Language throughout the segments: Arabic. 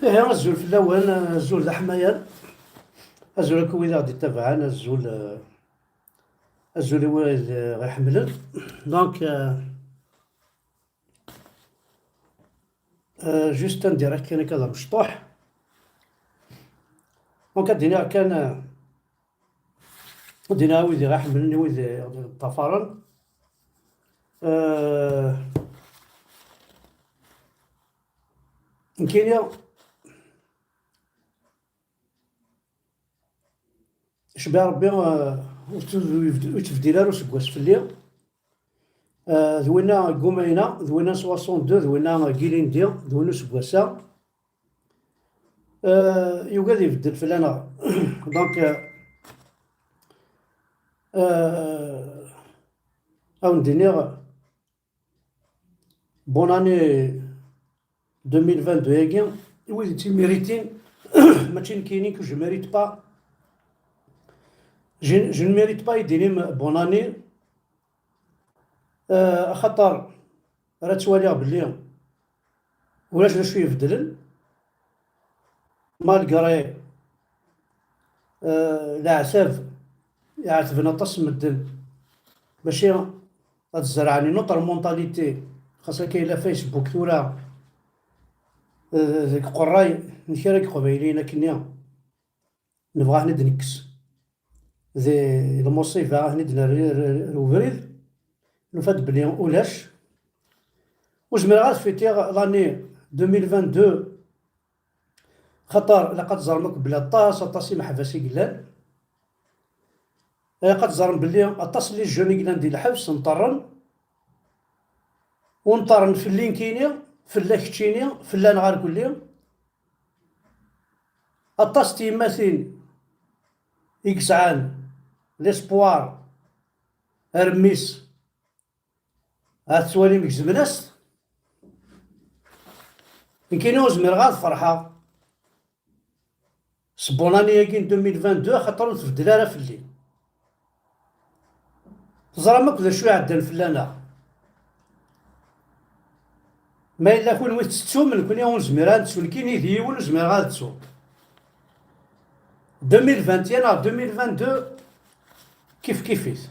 إيه الزول في الأول الزول ذا حمايان. الزول هاكا وين غادي يتابعنا الزول هو اللي غيحملن. دونك جوست ندير هكا كذا مشطوح. دونك دينا كان دينا ويدي غيحملني ويدي الطفران. كاينة شبه ربي وتفديلارو سكواس في الليل. ذوينا قومينا ذوينا 62 ذوينا كيليندي ذوينا سكواسا. يوقاد يبدل في لنا. دونك او ندير بون اني 2022 ياكي ويلي تيميريتين. ماشي كاينين كو جو ميريت با جو نميريت با يديني بون اني. خاطر راه تواليها بلي ولاش دا شويه يبدلن مالكري العساف يعتبنا طاس مدن ماشي غتزرعني نوطر مونطاليتي. خاصها كاين فيسبوك ثورة ذيك قراي نكراك قبايلينا كنيا نبغى هنا نكس ذي المصيبة هنا الوبريد نفاد بلي ولاش وجميل غاد فيتيغ لاني 2022. خاطر لقد زرمك بلا طاسي محبسي قلال. قد زرم بلي الطاس اللي جوني قلال ديال الحبس نطرن ونطرن في اللين كينيا في الله كتشينيا في الله نغار كليا. الطاس تيماثين إكسعان ليسبوار رميس هاتسوالي مكزمناس كاينين وزمير غاد فرحة سبوناني ياكين 2022 خاطر تبدل راه في الليل. تزرى ماك ذا شويه عدان فلانا ما إلا كون ويت تسو من كون يوم زميران تسو كاين يديون زمير غاد تسو 2021 à 2022 كيف كيفيت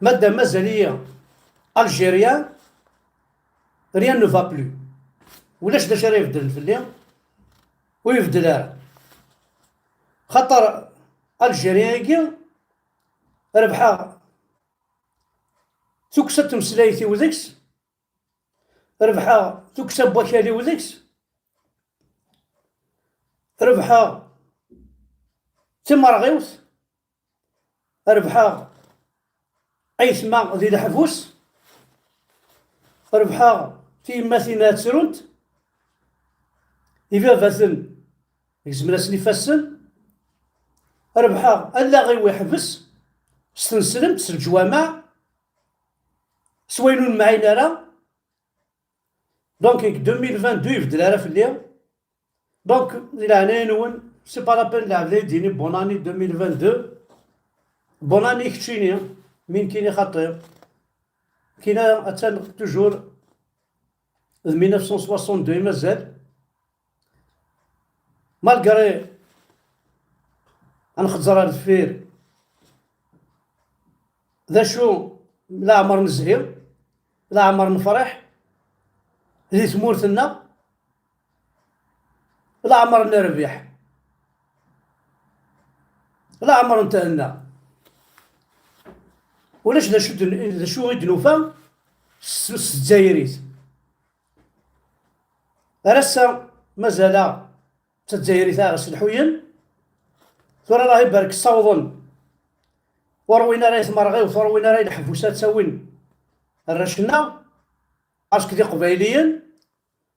مادام مازالية الجيريان ريان نو فا بلو. ولاش داش راه يبدل في الليل ويبدل راه خاطر الجيريان كي ربحها توكسا تمسلايتي وذيكس ربحها توكسا بوكالي وذيكس ربحها تمر غيوث ربحها أيثما ذي الحفوس ربحها في مثينات سرونت إذا فاثن يزملاس لي فاسن ربحها ألا غيو يحبس استنسلمت سالجوامع سوينون معينا راه. دونك 2022 يبدل راه في الليل. دونك إلى هنا نون سي با لابين نلعب لي ديني بون اني 2022 بون اني كتشيني مين كايني خطير كاينه حتى توجور 1962 مازال مالكري غنخزر الفير ذا شو لا عمر نزهير لا عمر نفرح ذي ثمورتنا لا عمر نربح لا عمر نتهنى. ولاش ذا شو غيد نوفا الجزائريت راسا مازال تتجايريت غاس الحوين ثورة الله يبارك صوضن وروينا راهي ثمرغي وثروينا راهي الحفوسات ساوين الرشنا باسكو دي قبايليين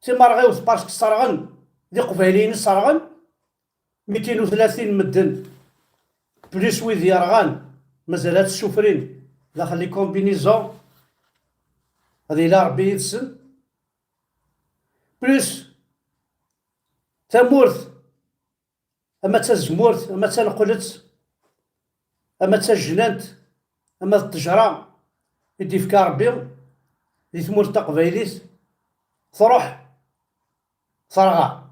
تمرغي باسكو صرغن دي قبايليين صرغن 230 مدن بليس ويد يرغان مازالات السفرين داخل لي كومبينيزون هذه لا ربي يدسن بليس تمورث اما تزمورت اما تنقلت اما تجننت اما التجرة يدي فيك ربي دي ثمورت تقبايليت تروح صرغا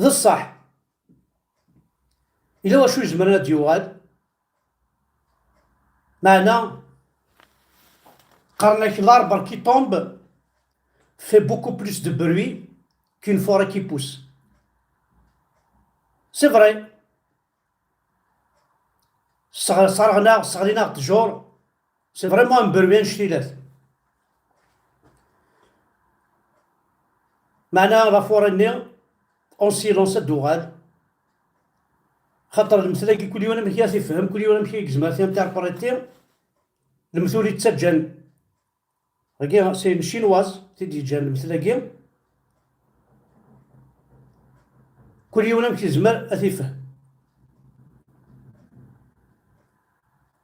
ذا الصح إلا واش يزمرنا ديوغال معنا قرنك l'arbre qui tombe fait beaucoup plus de bruit qu'une forêt qui pousse. C'est vrai. صغرنا تجور سي فريمون ان بربيان شتيلات. معنا لا فوريني اون سيلونس الدوغال خاطر المثل كي كل يوم مكياس يفهم كل يوم مكي يجزم تيربريتي المثول يتسجل هكا سي شينواز تيجي جان المثل هكا كل يوم مكي يزمر أتيفهم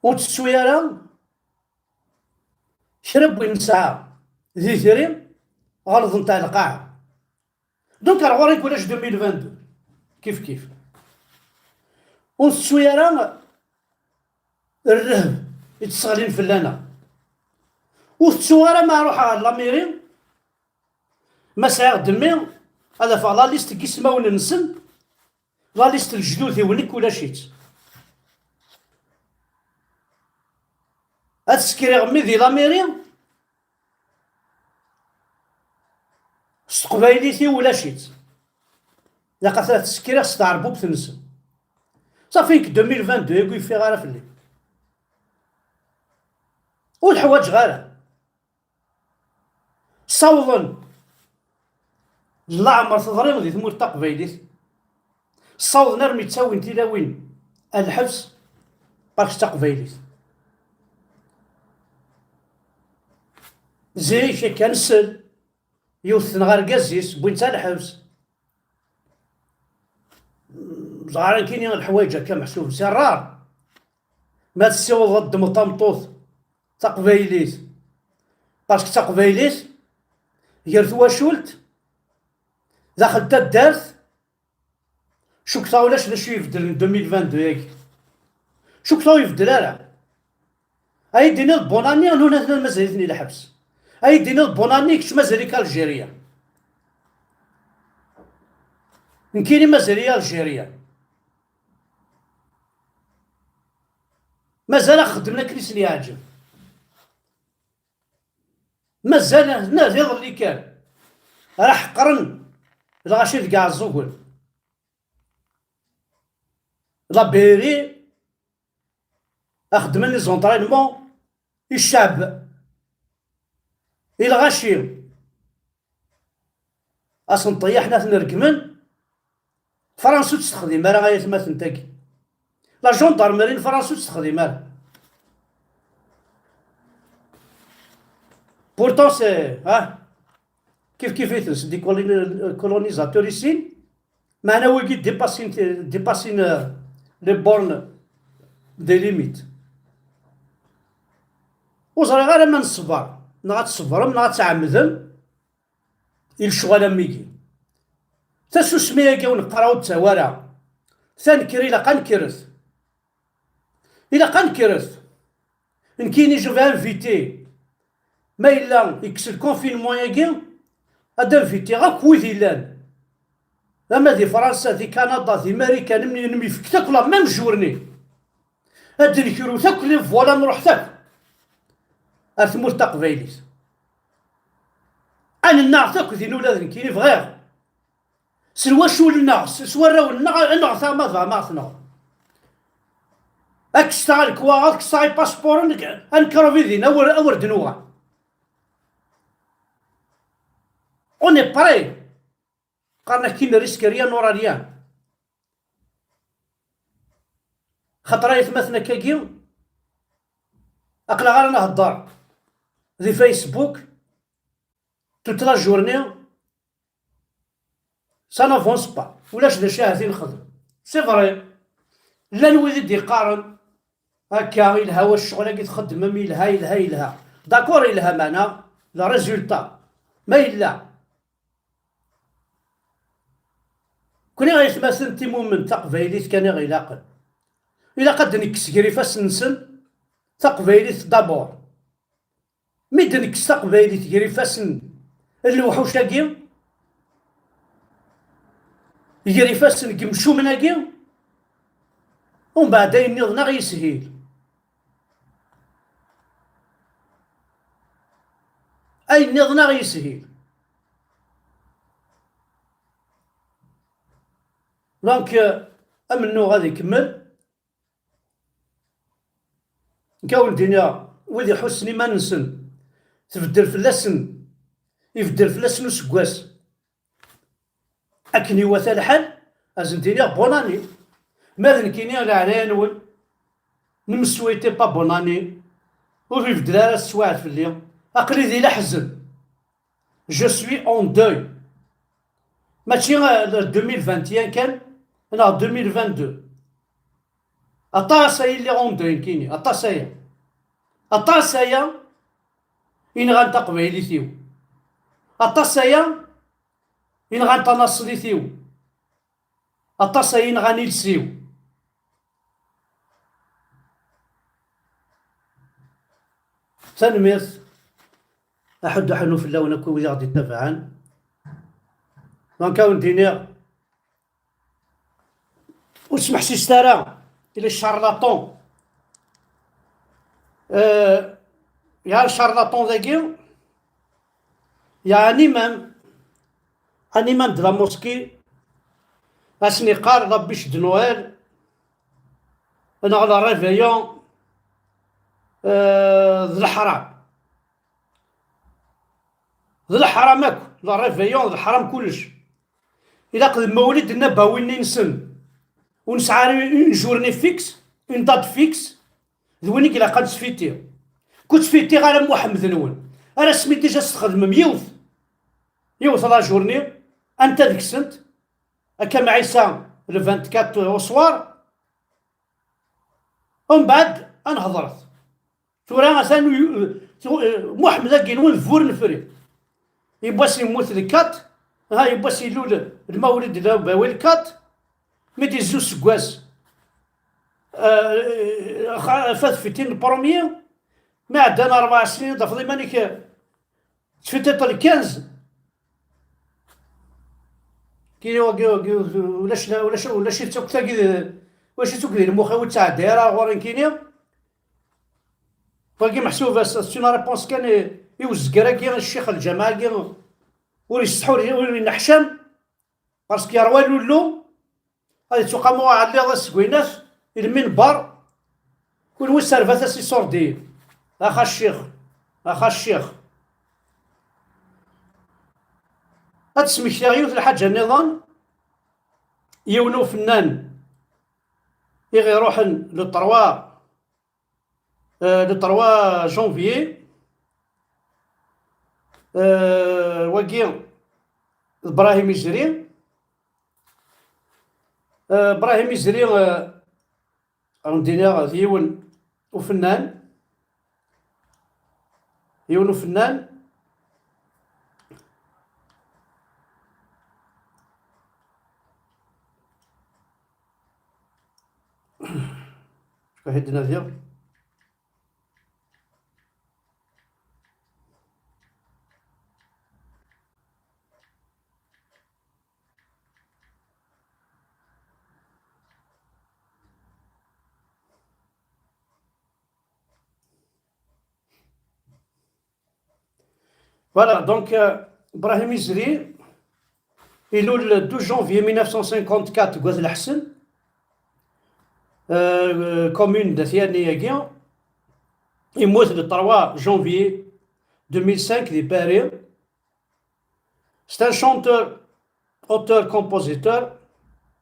وتسويرا شرب وين ساعة ذي ثري غلط نتاع القاعة دونك راه غوري كولاش 2022 كيف والتسويرا الرهب يتسغلين فلانا والتسويرا ما روح على لاميري ما ساعة دمي هذا فلا ليست كيسماون نسن لا ليست الجدود يوليك ولا شيت هاد السكري غمي دي لاميري استقبايليتي ولا شيت لقات هاد السكري ستعربو بتنسن صافي 2022 يقول في غاره في الليل والحوايج غاره صوضن لا عمر تضريم دي ثمور تقبايليت صوض نرمي تساوي انتي لاوين الحبس باش تقبايليت زي كنسل يوث نغار قزيس بوين تاع الحبس زعران كاينين الحوايج هكا محسوب سرار ما تسوى ضد مطمطوط تقبايليت باسكو تقبايليت هي تواشولت داخل تا دارت شوك طاولاش باش يفدل 2022 ياك شوك طاو يفدل راه هاي دينا البوناني انا مازالتني الحبس هاي دينا البوناني كش مازاليك الجيريا نكيني مازالية الجيريا مازال خدمنا كريسني يعجب مازال ناس يظل اللي كان راح قرن الغاشي كاع الزوغل لا بيري اخدم لي زونطرينمون الشعب الغاشي اصلا طيحنا نركمن فرنسا تستخدم راه غاية تما تنتاكي لا جوندارمري فرنسا تستخدم بورتون سي كيف يتنس دي كولونيزاتور يسين معنا ويكي ديباسين لي بورن دي ليميت وزري غير ما نصبر نغا تصبرم نغا تعمدم الشغل ميكي تاسو سميها كي ونقراو التوارا ثانكري إلا قنكرت إلا قنكرت نكيني جو انفيتي ما إلا إكس الكونفينمون ياكي هادا انفيتي غا كويت إلان أما دي فرنسا دي كندا دي ماريكان منين ميفك تاكلا ميم جورني هاد نكرو تاكل فوالا نروح تاكل أرثمور تقبايليت أنا النار تاكل ذي نولاد نكيني فغير سوا شو لنا سوا راو لنا ثما ثما اكستال كوا اكستال باسبور انكرو فيدين اور دنوغا اوني بري قالنا كينا ريسك ريان ورا ريان خاطر يتمثلنا كاكيو اقلا غير نهضر ذي فيسبوك توت لا جورني سا نافونس با ولاش دا شاهدين نخدم سي فري لا نولي يقارن هكا يلها واش الشغل كي تخدم يلها داكور يلها معنا لا ريزولتا ما يلا كوني غيتمثل انت مومن تقبايليت كان غيلاقل الا قد نكس كريفاس نسن تقبايليت دابور مي دنكس تقبايليت كريفاس الوحوش تاكيو يجري فاسن كمشو مناكي ومن بعد ينضنا غيسهيل اي نضنا غيسهيل. دونك امنو غادي يكمل كاول الدنيا ولدي حسني ما ننسن تبدل فلاسن يبدل فلاسن وسكواس اكن يوثى الحال ازنتيني بوناني ماذا كيني على عناول نمسويتي با بوناني ويبدل على السواعد في اليوم اقلي ذي لحزن جو سوي اون دوي ماشي 2021 كان لا 2022 اطاسا اللي اون دوي كيني اطاسايا إن غانتا قبايليتيو اطاسايا إن غانتا ناصليتيو اطاسايا إن غاني لسيو تنميرت أحد حنو في اللون كو غادي تنفعان دونك نديني وسمح سي ستارا إلى الشارلاطون يا الشارلاطون ذاكي يا ان امام دو لا موسكي اسني قال ربي د نويل انا على ريفيون ذو الحرام ذو الحرام اكو لا ريفيون ذو الحرام كلش الى قد المولد النبوي ننسن ونسعى اون جورني فيكس اون دات فيكس ذوينيك الى قد سفيتي كنت سفيتي غير محمد نون انا سميتي جا تخدم يوث لا جورني انت ديك السنت هكا مع عيسى لو 24 او سوار ومن بعد انا هضرت ثورا مثلا محمد كينون فور نفري يبغى يموت الكات ها يبغى يلول المولد ديال باوي الكات ميدي زوج سكواس فات فيتين البروميير ما عندنا 4 سنين ضفلي مانيك تفتت الكنز كي ولاش توك واش توك المخاوت تاع الدائره غورين كينيا باقي محسوبه سينا ريبونس كان يوزكرا كي الشيخ الجماعه كي ويستحور وينحشم باسكو يروى لولو هادي تقاموا على الله السكوينات المنبر والوسرفه سي صوردي اخا الشيخ هاد سميتيغيوت الحاجه النظام يونو فنان يغي يروح لو 3 جونفيي وكي ابراهيم يجري عندنا يون وفنان شهدنا ذير فوالا دونك ابراهيم يزري يلول 2 جونفي 1954 كواز الحسن كومون دثيانية كيا يموت le 3 janvier 2005 دي باري. C'est un chanteur, auteur, compositeur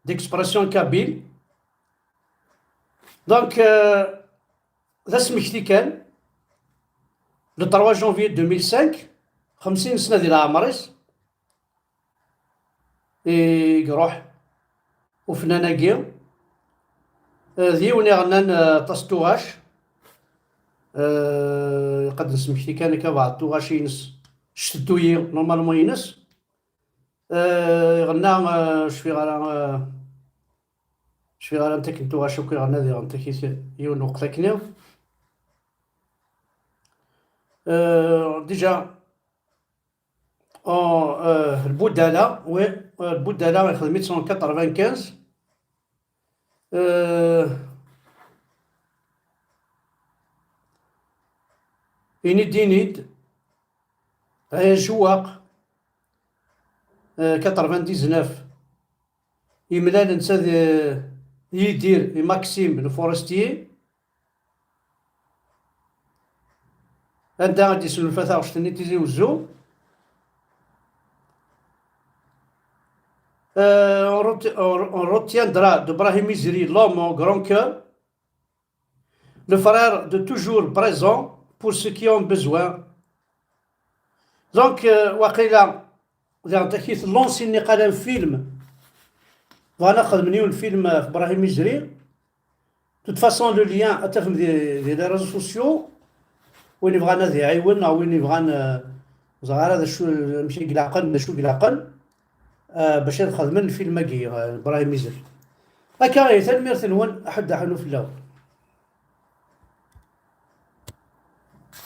d'expression kabyle. Donc ذا سميتي كان le 3 janvier 2005 50 سنة ديال عمريس يروح وفنانة كيا ذيوني غنان تستواش قد نسمحتي كان كبعض توغاش ينس شتوي نورمالمون ينس غنا شفي غالا انت كنتو غاشوكي غنا دي انت كي يون وقتا كنيو ديجا البودالة، وي البودالة خدمت سون 95. إني دينيد جواق 99. يملال نتا يدير ماكسيم لو فورستيي، عندها غادي يسلو الفتاة واش تاني تيزي وزو. On retiendra de Brahim Mizri l'homme au grand cœur, le frère de toujours présent pour ceux qui ont besoin. Donc, وقيلا كيف لونسي اللي قال فيلم غناخذ منيو الفيلم في ابراهيم مجري. توت فاسون لو ليان اتفهم دي لي ريزو سوسيو، وين يبغى نادي يعاون او وين يبغى زغار هذا شو ماشي قلاقل شو قلاقل باش نخدم الفيلم كي ابراهيم مجري هكا تنمير تنون احد حنو في الاول.